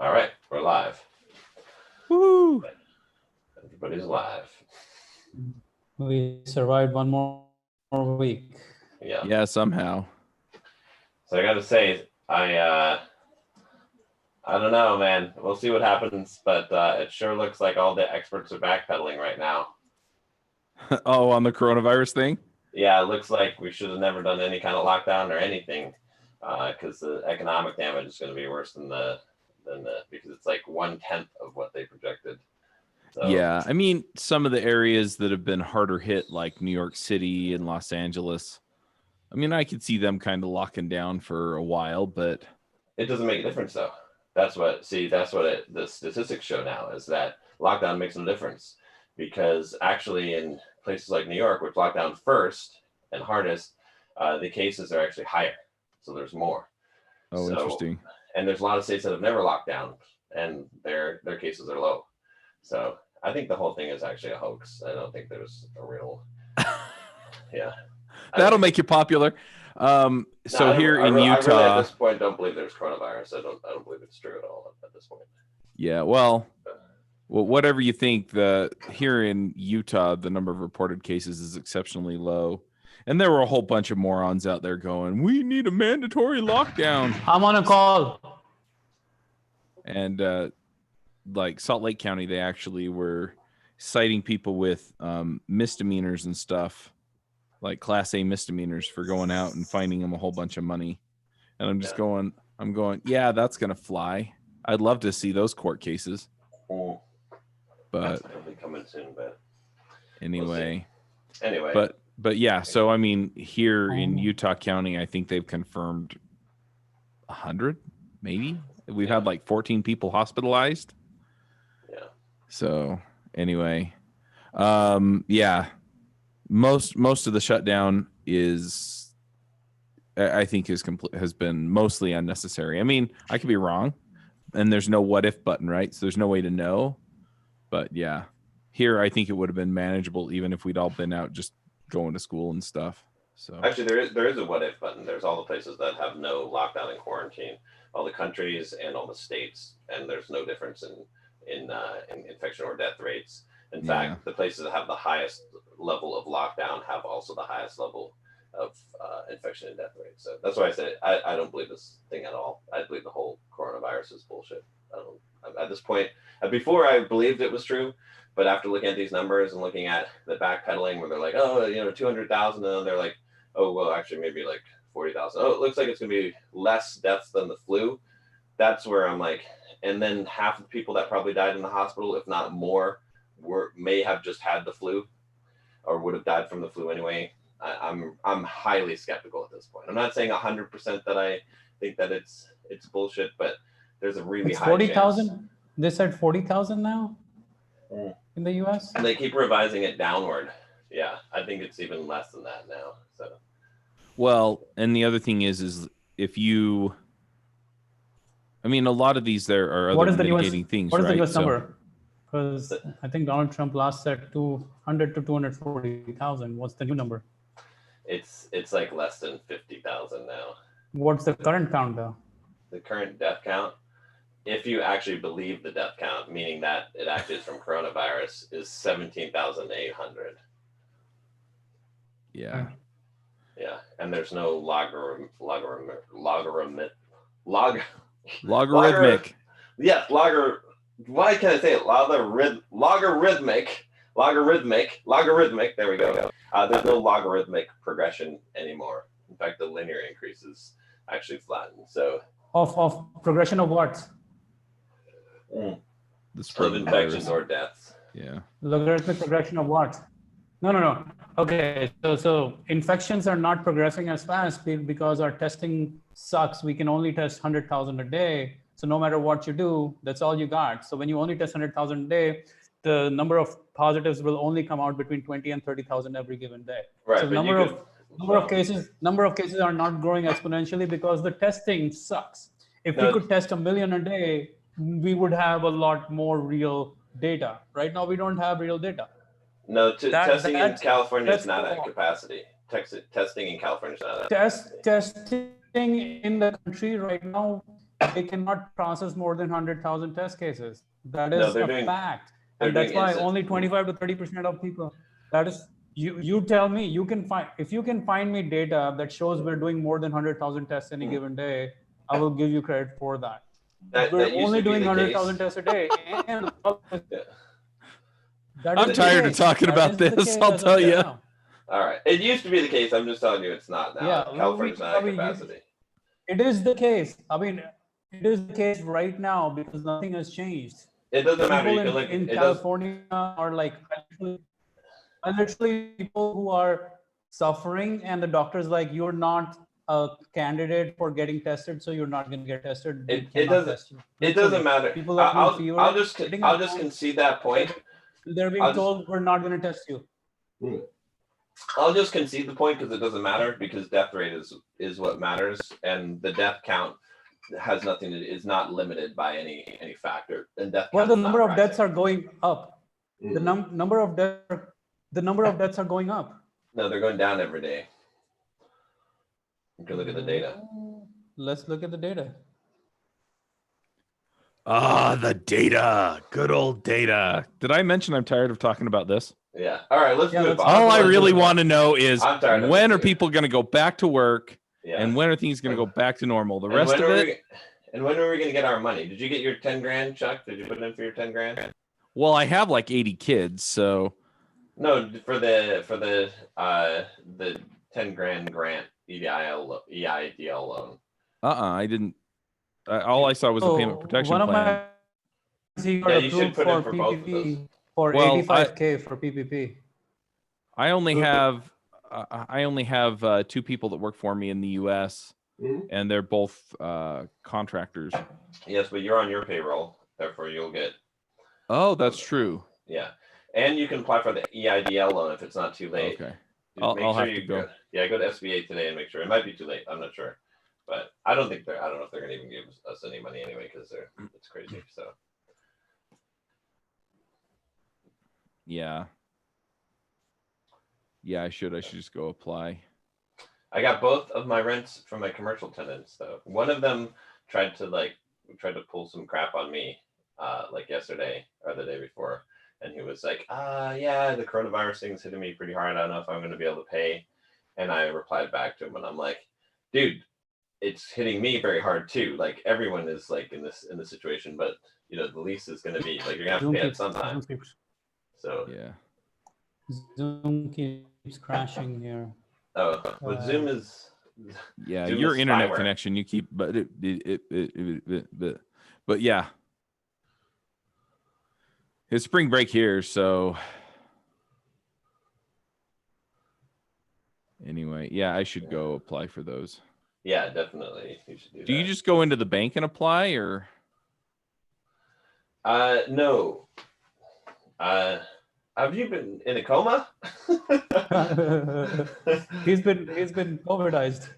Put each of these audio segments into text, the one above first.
All right, we're live. Woo! Everybody's live. We survived one more week. Yeah, somehow. So I got to say, I don't know, man. We'll see what happens, but it sure looks like all the experts are backpedaling right now. Oh, on the coronavirus thing? Yeah, it looks like we should have never done any kind of lockdown or anything, because the economic damage is going to be worse than the because it's like 1/10 of what they projected. So, Yeah, I mean, some of the areas that have been harder hit, like New York City and Los Angeles, I mean, I could see them kind of locking down for a while, but it doesn't make a difference though. That's what the statistics show now, is that lockdown makes no difference, because actually in places like New York, which locked down first and hardest, the cases are actually higher, so there's more. oh, interesting. And there's a lot of states that have never locked down, and their cases are low. So I think the whole thing is actually a hoax. I don't think there's a real, yeah. That'll make you popular. So here in Utah, I really at this point don't believe there's coronavirus. I don't believe it's true at all at this point. Yeah, well, whatever you think, here in Utah, the number of reported cases is exceptionally low. And there were a whole bunch of morons out there going, we need a mandatory lockdown. I'm on a call. And like Salt Lake County, they actually were citing people with misdemeanors and stuff, like Class A misdemeanors, for going out and finding them a whole bunch of money. And I'm just going, yeah, that's going to fly. I'd love to see those court cases. But But probably coming soon, but anyway. Anyway. But yeah, so I mean, here in Utah County, I think they've confirmed 100, maybe. We've had like 14 people hospitalized. Yeah. So anyway, yeah, most of the shutdown is, I think, has been mostly unnecessary. I mean, I could be wrong, and there's no what if button, right? So there's no way to know. But yeah, here I think it would have been manageable even if we'd all been out just going to school and stuff. So actually, there is a what if button. There's all the places that have no lockdown and quarantine, all the countries and all the states, and there's no difference in infection or death rates. In fact, the places that have the highest level of lockdown have also the highest level of infection and death rates. So that's why I said I don't believe this thing at all. I believe the whole coronavirus is bullshit. At this point, before I believed it was true, but after looking at these numbers and looking at the backpedaling where they're like, oh, 200,000, and then they're like, oh, well, actually maybe like 40,000. Oh, it looks like it's gonna be less deaths than the flu. That's where I'm like, and then half of the people that probably died in the hospital, if not more, may have just had the flu or would have died from the flu anyway. I'm highly skeptical at this point. I'm not saying 100% that I think that it's bullshit, but there's a really high 40,000. They said 40,000 now in the U.S. And they keep revising it downward. Yeah, I think it's even less than that now. So, well, and the other thing is if you, I mean, a lot of these there are other mitigating things. What is the U.S. number? Because I think Donald Trump last said 200 to 240,000. What's the new number? It's like less than 50,000 now. What's the current count though? The current death count, if you actually believe the death count, meaning that it actually is from coronavirus, is 17,800. Yeah. Yeah, and there's no logarithmic. Yes, why can't I say it? Logarithmic. There we go. There's no logarithmic progression anymore. In fact, the linear increases actually flatten. So of progression of what? Of infections or deaths. Yeah. Logarithmic progression of what? No. Okay, so infections are not progressing as fast because our testing sucks. We can only test 100,000 a day. So no matter what you do, that's all you got. So when you only test 100,000 a day, the number of positives will only come out between 20 and 30,000 every given day. Right. So number of cases are not growing exponentially because the testing sucks. If we could test 1 million a day, we would have a lot more real data. Right now, we don't have real data. No, testing in California is not at capacity. Testing in California is not at capacity. Testing in the country right now they cannot process more than 100,000 test cases. That No, is they're a doing- fact. they're And that's doing why instant. only 25 to 30% of people, that is, you tell me, you can find, if you can find me data that shows we're doing more than 100,000 tests any given day, I will give you credit for that. That We're used only to be doing the 100,000 case. tests a day. And the problem is, Yeah. that I'm is the tired of case. talking That about is the this, case I'll as of tell you. now. All right. It used to be the case. I'm just telling you it's not now. Yeah, California's not at we- capacity. It is the case. I mean, it is the case right now because nothing has changed. It doesn't matter. People You can look. in It does. California are like, literally people who are suffering, and the doctor's like, you're not a candidate for getting tested, so you're not going to get tested. We It cannot doesn't- test you. It doesn't matter. People are having fever, I'll just sitting I'll at just home. concede that point. They're being I'll just- told we're not going to test you. I'll just concede the point because it doesn't matter, because death rate is what matters, and the death count has nothing to, is not limited by any factor. And death Well, count the is not number of deaths rising. are going up. The number of deaths are going up. No, they're going down every day. You can look at the data. Let's look at the data. Ah, the data. Good old data. Did I mention I'm tired of talking about this? Yeah. All right. Let's Yeah, do it. let's- Bob. All I Let's do really it. want to know is I'm tired of when it are too. people going to go back to work Yeah. and when are things going to go back to normal? The And rest when of are it, we- and when are we going to get our money? Did you get your 10 grand, Chuck? Did you put in for your 10 grand? well, I have like 80 kids, so No, for the 10 grand grant, EIDL loan. I didn't. All I saw was the payment So, protection one of plan. my he got Yeah, you should approved put in for for both of PPP for Well, 85K for PPP. I only Who- have 2 people that work for me in the U.S. Mhm. and they're both contractors. Yes, but you're on your payroll, therefore you'll get, Oh, that's true. yeah. And you can apply for the EIDL loan if it's not too late. Okay. Just I'll make have sure to you go. Yeah, go to SBA today and make sure. It might be too late. I'm not sure, but I don't know if they're gonna even give us any money anyway because it's crazy. So Yeah. Yeah, I should just go apply. I got both of my rents from my commercial tenants though. One of them tried to pull some crap on me like yesterday or the day before, and he was like, yeah, the coronavirus thing's hitting me pretty hard. I don't know if I'm gonna be able to pay. And I replied back to him and I'm like, dude, it's hitting me very hard too. Like everyone is like in this situation, but you know, the lease is gonna be like you're gonna have to Zoom pay it keeps, sometime. Zoom keeps, So Zoom keeps crashing here. with Zoom is Yeah, Zoom your is internet spyware. connection you keep, but yeah, it's spring break here, so anyway, yeah, I should go apply for those. yeah, definitely. You should do Do you that. just go into the bank and apply, or No. Have you been in a coma? he's been COVIDized.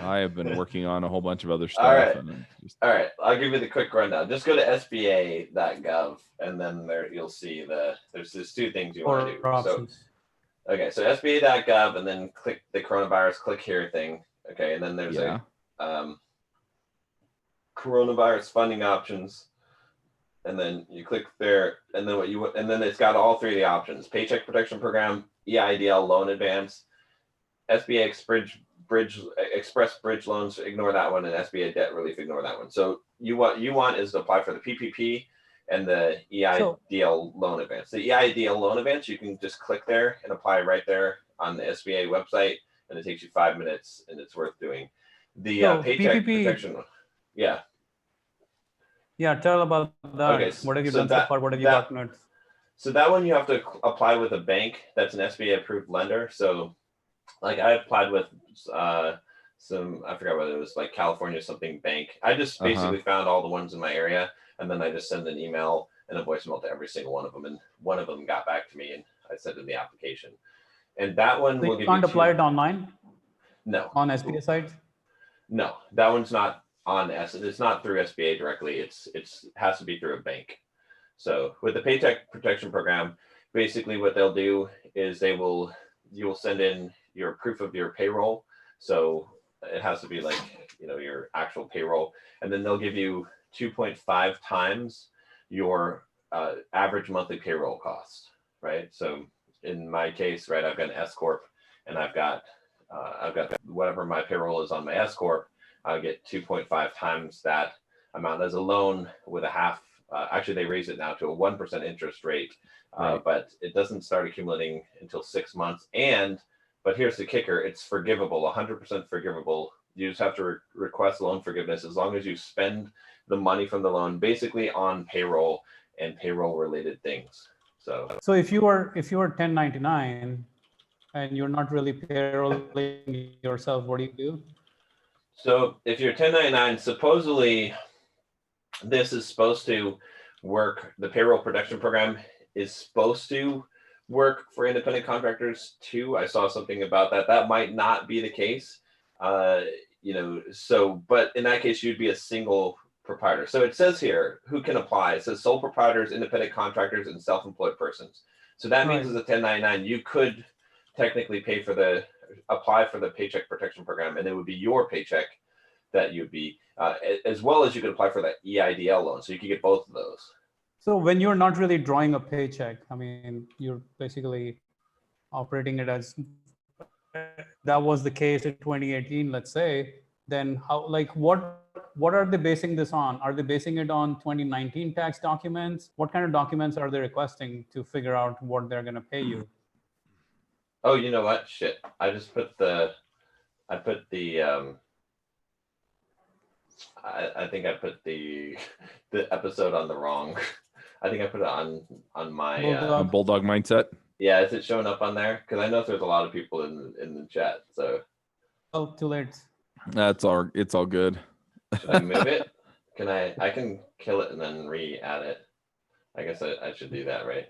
I have been working on a whole bunch of other stuff. right. And I'm just, All right, I'll give you the quick rundown. Just go to sba.gov and then there you'll see there's 2 things you want to do. Or options. So sba.gov and then click the coronavirus click here thing. Okay, and then there's yeah, a coronavirus funding options. And then you click there, and then it's got all 3 of the options: Paycheck Protection Program, EIDL loan advance, SBA Express Bridge loans. Ignore that one, and SBA debt relief. Ignore that one. So you want is to apply for the PPP and the EIDL loan advance. The EIDL loan advance, you can just click there and apply right there on the SBA website, and it takes you 5 minutes, and it's worth doing. The So Paycheck PPP Protection, yeah. Yeah, tell about that. Okay, What have you so done so far? What have you that- gotten? So that one you have to apply with a bank that's an SBA approved lender. So like I applied with some, I forgot what it was, like California something bank. I just basically found all the ones in my area, and then I just send an email and a voicemail to every single one of them, and one of them got back to me, and I sent in the application. And that one So will you give can't you apply it online No, on SBA site? no, that one's not on it's not through SBA directly. It's has to be through a bank. So with the Paycheck Protection Program, basically what they'll do is you will send in your proof of your payroll. So it has to be like, your actual payroll. And then they'll give you 2.5 times your average monthly payroll cost, right? So in my case, right, I've got an S Corp and I've got whatever my payroll is on my S Corp, I'll get 2.5 times that amount as a loan with a half. Actually, they raise it now to a 1% interest rate, Right. but it doesn't start accumulating until 6 months. But here's the kicker: it's forgivable, 100% forgivable. You just have to request loan forgiveness as long as you spend the money from the loan basically on payroll and payroll-related things. So if you were 1099 and you're not really payrolling yourself, what do you do? So if you're 1099, supposedly this is supposed to work. The payroll protection program is supposed to work for independent contractors too. I saw something about that. That might not be the case. But in that case, you'd be a single proprietor. So it says here, who can apply? It says sole proprietors, independent contractors, and self-employed persons. So that means as a 1099, you could technically apply for the Paycheck Protection Program, and it would be your paycheck that you'd be, as well as you could apply for that EIDL loan. So you could get both of those. So when you're not really drawing a paycheck, I mean, you're basically operating it as that was the case in 2018, let's say, then how, like, what are they basing this on? Are they basing it on 2019 tax documents? What kind of documents are they requesting to figure out what they're going to pay you? Oh, you know what? Shit. I put the episode on the wrong. I think I put it on my Bulldog Mindset. Yeah, is it showing up on there? Because I know there's a lot of people in the chat. So oh, too late. It's all good. Should I move it? I can kill it and then re-add it. I guess I should do that, right?